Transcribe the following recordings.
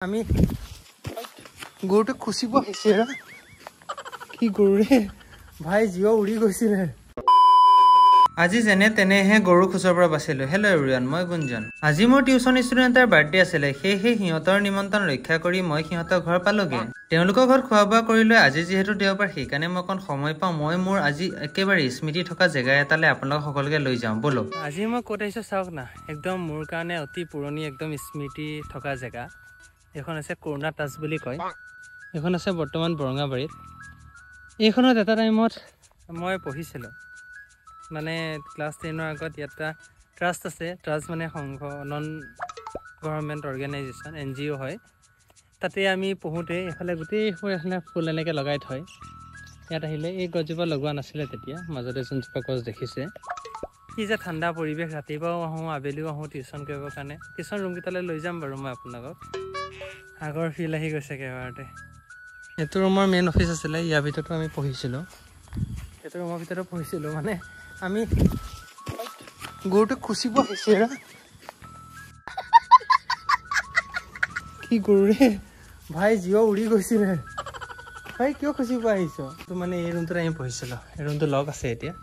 আমি গৰুটো খুচিব আহিছে কি গৰু ৰে ভাই জিও উৰি গৈছিলে আজি যেনে তেনেহে গৰু খুচৰ পৰা বাচিলো হেল্ল এভৰিৱান মই গুঞ্জন আজি মোৰ টিউচন ষ্টুডেণ্টৰ বাৰ্থডে আছিলে সেয়েহে সিহঁতৰ নিমন্ত্ৰণ ৰক্ষা কৰি মই সিহঁতৰ ঘৰ পালোগে তেওঁলোকৰ ঘৰত খোৱা বোৱা কৰিলৈ আজি যিহেতু দেওবাৰ সেইকাৰণে মই অকণ সময় পাওঁ মই মোৰ আজি একেবাৰে স্মৃতি থকা জেগা এটালে আপোনালোক সকলোকে লৈ যাওঁ বলো আজি মই ক'ত আহিছো চাওক না একদম মোৰ কাৰণে অতি পুৰণি একদম স্মৃতি থকা জেগা এখন আছে কৰোণা টাচ বুলি কয় এখন আছে বৰ্তমান বৰঙাবাৰীত এইখনত এটা টাইমত মই পঢ়িছিলোঁ মানে ক্লাছ 10 আগত ইয়াত ট্ৰাষ্ট আছে ট্ৰাষ্ট মানে সংঘ নন গভৰ্ণমেণ্ট অৰ্গেনাইজেশ্যন NGO হয় তাতে আমি পঢ়োঁতে এইফালে গোটেই এখানে ফুল এনেকৈ লগাই থয় ইয়াত আহিলে এই গছজোপা লগোৱা নাছিলে তেতিয়া মাজতে যোনজোপা গছ দেখিছে কি যে ঠাণ্ডা পৰিৱেশ ৰাতিপুৱাও আহোঁ আবেলিও আহোঁ টিউশ্যন কৰিবৰ কাৰণে টিউশ্যন ৰুমকেইটালৈ লৈ যাম বাৰু মই আপোনালোকক আগৰ ফিল আহি গৈছে একেবাৰতে এইটো ৰুমৰ মেইন অফিচ আছিলে ইয়াৰ ভিতৰতো আমি পঢ়িছিলোঁ এইটো ৰুমৰ ভিতৰতো পঢ়িছিলোঁ মানে আমি গৰুটো খুচিব আহিছে কি গৰু ৰে ভাই জিও উৰি গৈছিলে ভাই কিয় খুচিব আহিছ তো মানে এই ৰুমটোত আমি পঢ়িছিলোঁ এই ৰুমটো লক আছে এতিয়া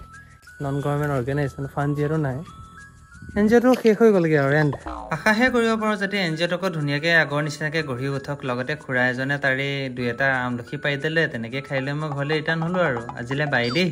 নন গভৰ্ণমেণ্ট অৰ্গেনাইজেশ্যন ফাণ্ড যিহেতু নাই NGOটো শেষ হৈ গ'লগৈ আৰু এণ্ড আশাহে কৰিব পাৰোঁ যাতে NGOটোকো ধুনীয়াকৈ আগৰ নিচিনাকৈ গঢ়ি উঠক লগতে খুৰা এজনে তাৰে দুই এটা আমলখি পাৰি দিলে তেনেকৈ খাই লৈ মই ঘৰলৈ ৰিটাৰ্ণ হ'লোঁ আৰু আজিলৈ বাই দেই